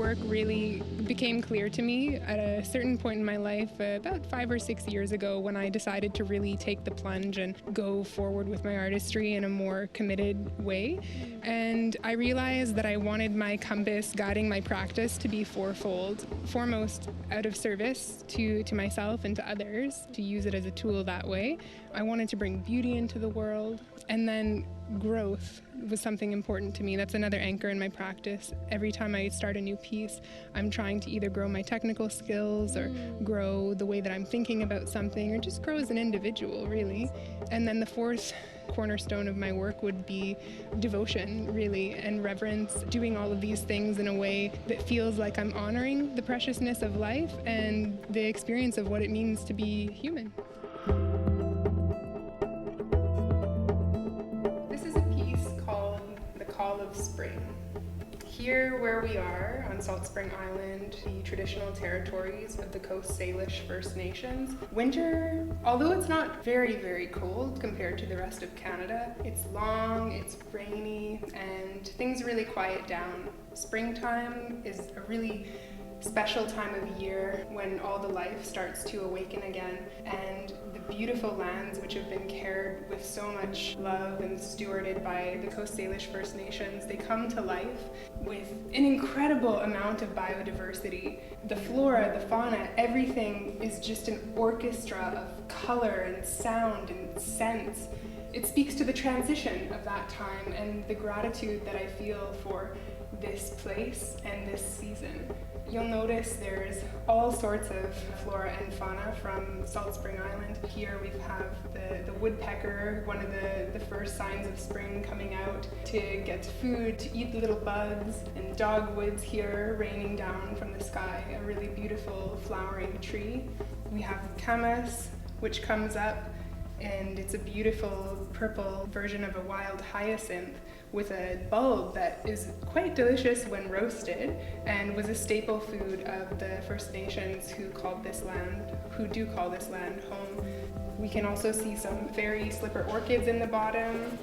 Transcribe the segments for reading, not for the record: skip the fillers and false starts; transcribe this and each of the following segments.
work really became clear to me at a certain point in my life, about 5 or 6 years ago, when I decided to really take the plunge and go forward with my artistry in a more committed way. And I realized that I wanted my compass guiding my practice to be fourfold. Foremost, out of service to myself and to others, to use it as a tool that way. I wanted to bring beauty into the world, and then growth was something important to me. That's another anchor in my practice. Every time I start a new piece, I'm trying to either grow my technical skills or grow the way that I'm thinking about something, or just grow as an individual, really. And then the fourth cornerstone of my work would be devotion, really, and reverence, doing all of these things in a way that feels like I'm honoring the preciousness of life and the experience of what it means to be human. This is a piece called The Call of Spring. Here where we are on Salt Spring Island, the traditional territories of the Coast Salish First Nations, winter, although it's not very, very cold compared to the rest of Canada, it's long, it's rainy, and things really quiet down. Springtime is a really special time of year when all the life starts to awaken again, and the beautiful lands which have been cared with so much love and stewarded by the Coast Salish First Nations, they come to life with an incredible amount of biodiversity. The flora, the fauna, everything is just an orchestra of color and sound and sense. It speaks to the transition of that time and the gratitude that I feel for this place and this season. You'll notice there's all sorts of flora and fauna from Salt Spring Island. Here we have the woodpecker, one of the first signs of spring, coming out to get food, to eat the little bugs, and dogwoods here raining down from the sky, a really beautiful flowering tree. We have camas, which comes up, and it's a beautiful purple version of a wild hyacinth with a bulb that is quite delicious when roasted and was a staple food of the First Nations who do call this land home. We can also see some fairy slipper orchids in the bottom,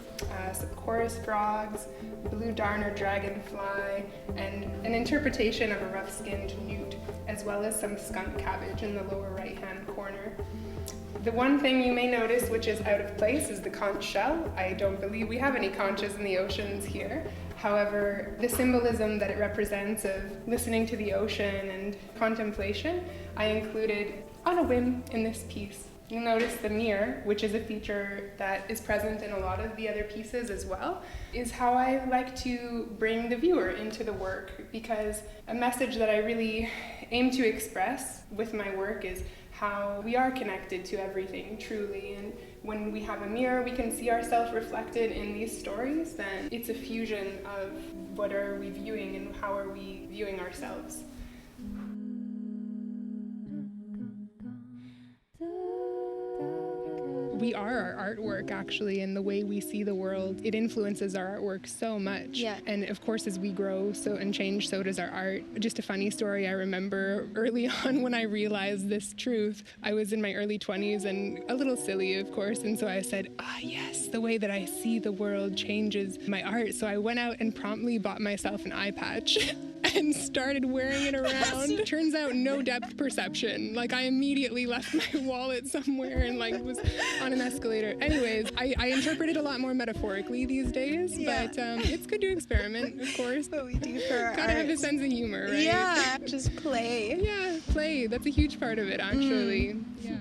some chorus frogs, blue darner dragonfly, and an interpretation of a rough-skinned newt, as well as some skunk cabbage in the lower right-hand corner. The one thing you may notice which is out of place is the conch shell. I don't believe we have any conches in the oceans here. However, the symbolism that it represents of listening to the ocean and contemplation, I included on a whim in this piece. You'll notice the mirror, which is a feature that is present in a lot of the other pieces as well, is how I like to bring the viewer into the work, because a message that I really aim to express with my work is how we are connected to everything, truly. And when we have a mirror, we can see ourselves reflected in these stories, then it's a fusion of what are we viewing and how are we viewing ourselves. We are our artwork, actually, and the way we see the world, it influences our artwork so much. Yeah. And of course, as we grow and change, so does our art. Just a funny story I remember early on when I realized this truth. I was in my early 20s and a little silly, of course, and so I said, yes, the way that I see the world changes my art. So I went out and promptly bought myself an eye patch and started wearing it around. Turns out no depth perception. Like, I immediately left my wallet somewhere and was on an escalator. Anyways, I interpret it a lot more metaphorically these days, but it's good to experiment, of course. What we do for our Gotta have a sense of humor, right? Yeah, just play. Yeah, play. That's a huge part of it, actually. Yeah.